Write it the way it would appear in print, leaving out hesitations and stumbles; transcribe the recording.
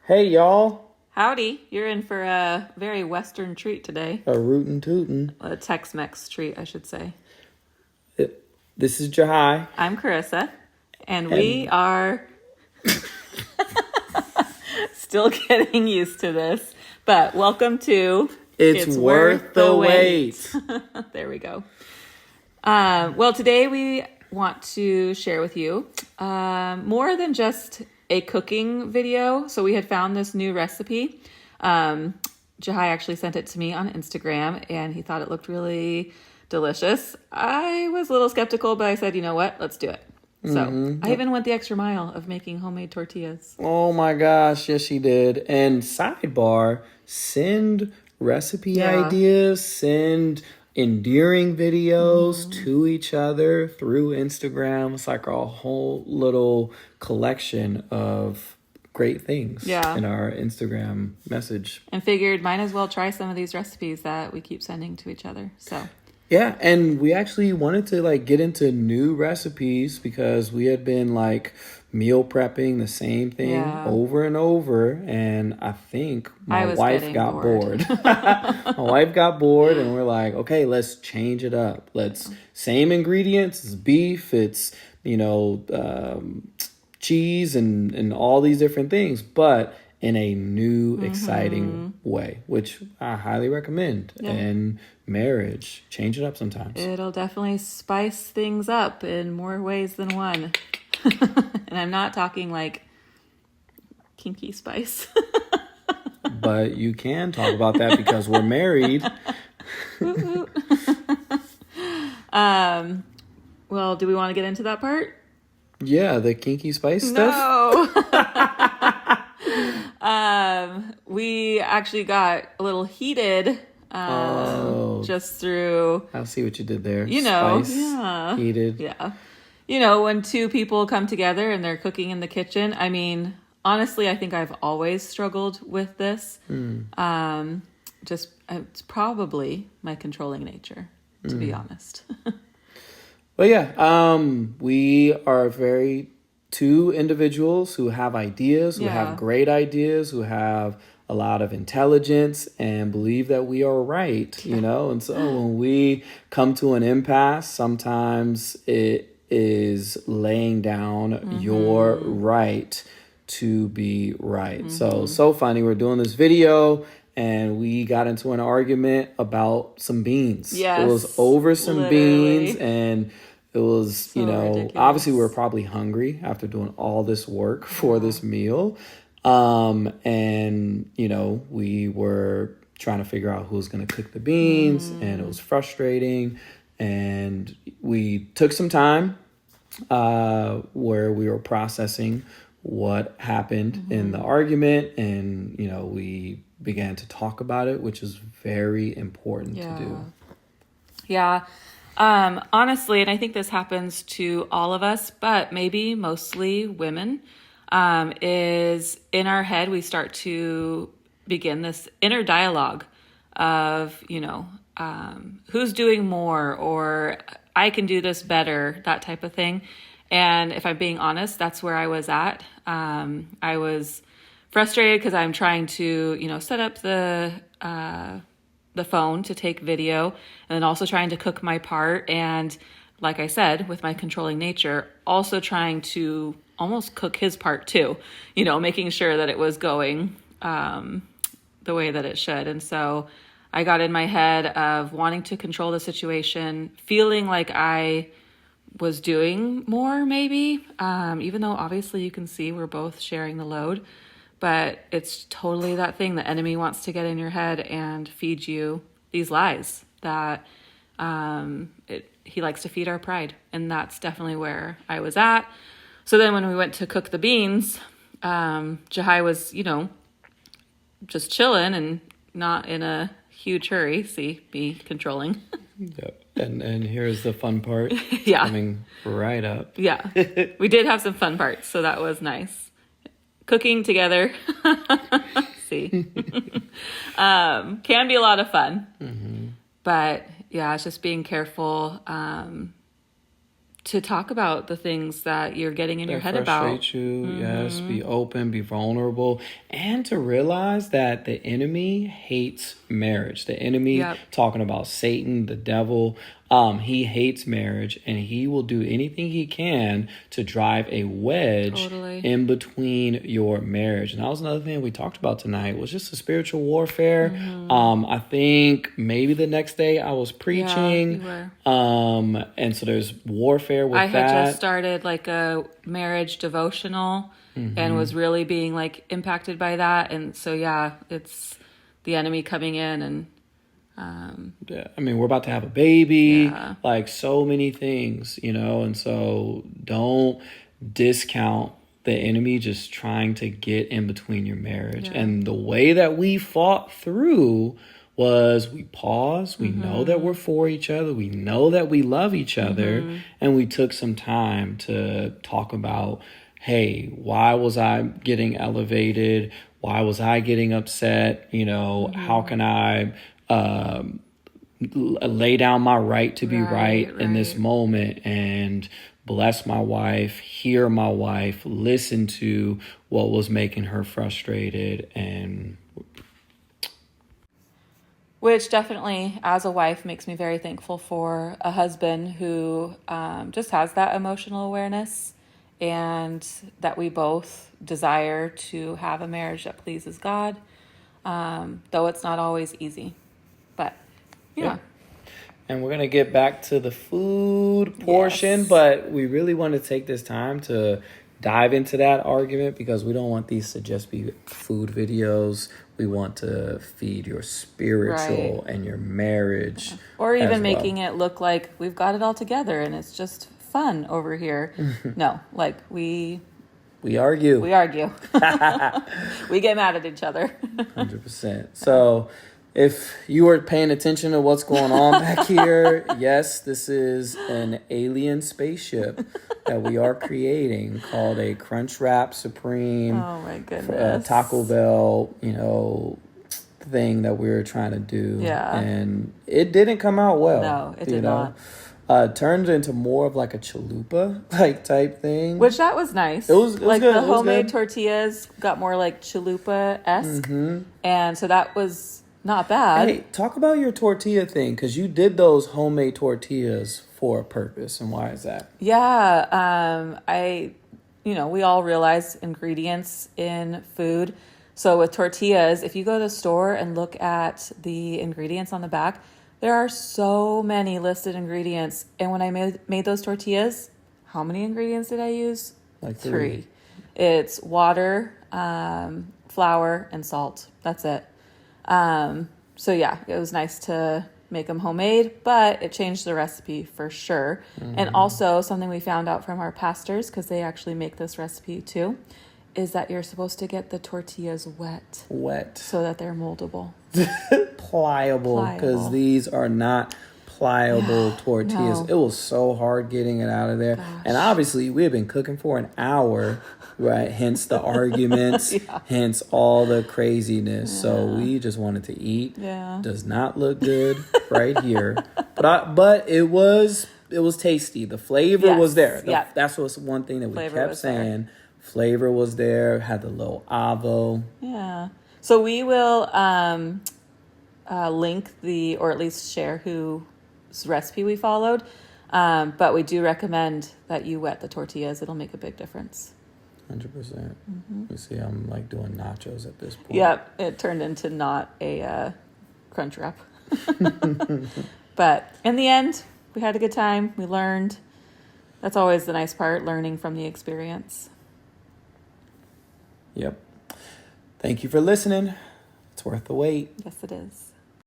Hey, y'all. Howdy. You're in for a very Western treat today. A rootin' tootin'. A Tex-Mex treat, I should say. This is Jahai. I'm Carissa, and we are still getting used to this, but welcome to It's Worth the Wait. There we go. Well, today we want to share with you more than just a cooking video. So we had found this new recipe. Jahai actually sent it to me on Instagram, and he thought it looked really delicious. I was a little skeptical, but I said, you know what? Let's do it. So I even went the extra mile of making homemade tortillas. Oh my gosh, yes she did. And sidebar, send recipe ideas, send endearing videos to each other through Instagram. It's like a whole little collection of great things in our Instagram message. And figured might as well try some of these recipes that we keep sending to each other. So yeah, and we actually wanted to get into new recipes because we had been meal prepping the same thing over and over, and I think my wife got bored. My wife got bored, and we're like, okay, let's change it up. Same ingredients, it's beef, it's cheese and all these different things, but in a new, exciting way, which I highly recommend. Yeah. And marriage, change it up sometimes. It'll definitely spice things up in more ways than one. And I'm not talking like kinky spice. But you can talk about that because we're married. Well, do we want to get into that part? Yeah, the kinky spice stuff? No. We actually got a little heated just through... I'll see what you did there. Spice, heated. Yeah. When two people come together and they're cooking in the kitchen, I mean, honestly, I think I've always struggled with this. It's probably my controlling nature, to be honest. But yeah, we are two individuals who have ideas, who have great ideas, who have a lot of intelligence and believe that we are right, And so when we come to an impasse, sometimes it is laying down your right to be right. So funny. We're doing this video and we got into an argument about some beans. Yes, it was over some beans, and it was, ridiculous. Obviously we were probably hungry after doing all this work for this meal. And, we were trying to figure out who was going to cook the beans, and it was frustrating. And we took some time where we were processing what happened in the argument, and we began to talk about it, which is very important to do. Yeah. Honestly, and I think this happens to all of us, but maybe mostly women, is in our head we start to begin this inner dialogue of who's doing more, or I can do this better, that type of thing. And if I'm being honest, that's where I was at. I was frustrated because I'm trying to, set up the phone to take video, and then also trying to cook my part. And like I said, with my controlling nature, also trying to almost cook his part too, making sure that it was going the way that it should. And so I got in my head of wanting to control the situation, feeling like I was doing more maybe, even though obviously you can see we're both sharing the load. But it's totally that thing. The enemy wants to get in your head and feed you these lies that he likes to feed our pride. And that's definitely where I was at. So then when we went to cook the beans, Jahai was, just chilling and not in a huge hurry. See, me controlling. Yep. And here's the fun part. Coming right up. Yeah. We did have some fun parts, so that was nice. Cooking together. See. Can be a lot of fun. But yeah, it's just being careful to talk about the things that you're getting in your head about. Frustrate you, yes. Be open, be vulnerable, and to realize that the enemy hates marriage. The enemy, talking about Satan, the devil, he hates marriage, and he will do anything he can to drive a wedge in between your marriage. And that was another thing we talked about tonight, was just the spiritual warfare. I think maybe the next day I was preaching. Yeah, you were. And so there's warfare with that. I had just started like a marriage devotional and was really being like impacted by that. And so, it's the enemy coming in and I mean, we're about to have a baby, like so many things, and so don't discount the enemy just trying to get in between your marriage. And the way that we fought through was we paused, we know that we're for each other, we know that we love each other, and we took some time to talk about, hey, why was I getting elevated? Why was I getting upset? How can I lay down my right to be right in this moment and bless my wife, hear my wife, listen to what was making her frustrated, and which definitely, as a wife, makes me very thankful for a husband who just has that emotional awareness, and that we both desire to have a marriage that pleases God, though it's not always easy. But, yeah. And we're going to get back to the food portion, but we really want to take this time to dive into that argument because we don't want these to just be food videos. We want to feed your spiritual and your marriage. Yeah. Or even making it look like we've got it all together and it's just fun over here. No, like we argue. We argue. We get mad at each other. 100%. So if you were paying attention to what's going on back here, yes, this is an alien spaceship that we are creating called a Crunchwrap Supreme. Oh my goodness. Taco Bell, thing that we were trying to do. Yeah. And it didn't come out well. No, it did not. Turned into more of like a chalupa type thing. Which that was nice. It was like good. The homemade tortillas got more like chalupa-esque. And so that was not bad. Hey, talk about your tortilla thing, because you did those homemade tortillas for a purpose, and why is that? Yeah, we all realize ingredients in food. So with tortillas, if you go to the store and look at the ingredients on the back, there are so many listed ingredients. And when I made those tortillas, how many ingredients did I use? Like 3. It's water, flour, and salt. That's it. So yeah, it was nice to make them homemade, but it changed the recipe for sure. And also something we found out from our pastors, because they actually make this recipe too, is that you're supposed to get the tortillas wet so that they're moldable. Pliable, because these are not pliable tortillas. No. It was so hard getting it out of there. Gosh. And obviously we had been cooking for an hour, right? Hence the arguments, hence all the craziness. Yeah. So we just wanted to eat. Yeah. Does not look good right here. But it was tasty. The flavor was there. That's what's one thing that we kept saying. There. Flavor was there, had the little avo. Yeah. So we will link or at least share whose recipe we followed. But we do recommend that you wet the tortillas. It'll make a big difference. 100%. You see, I'm like doing nachos at this point. Yep. It turned into not a crunch wrap. But in the end, we had a good time. We learned. That's always the nice part, learning from the experience. Yep. Thank you for listening. It's worth the wait. Yes, it is.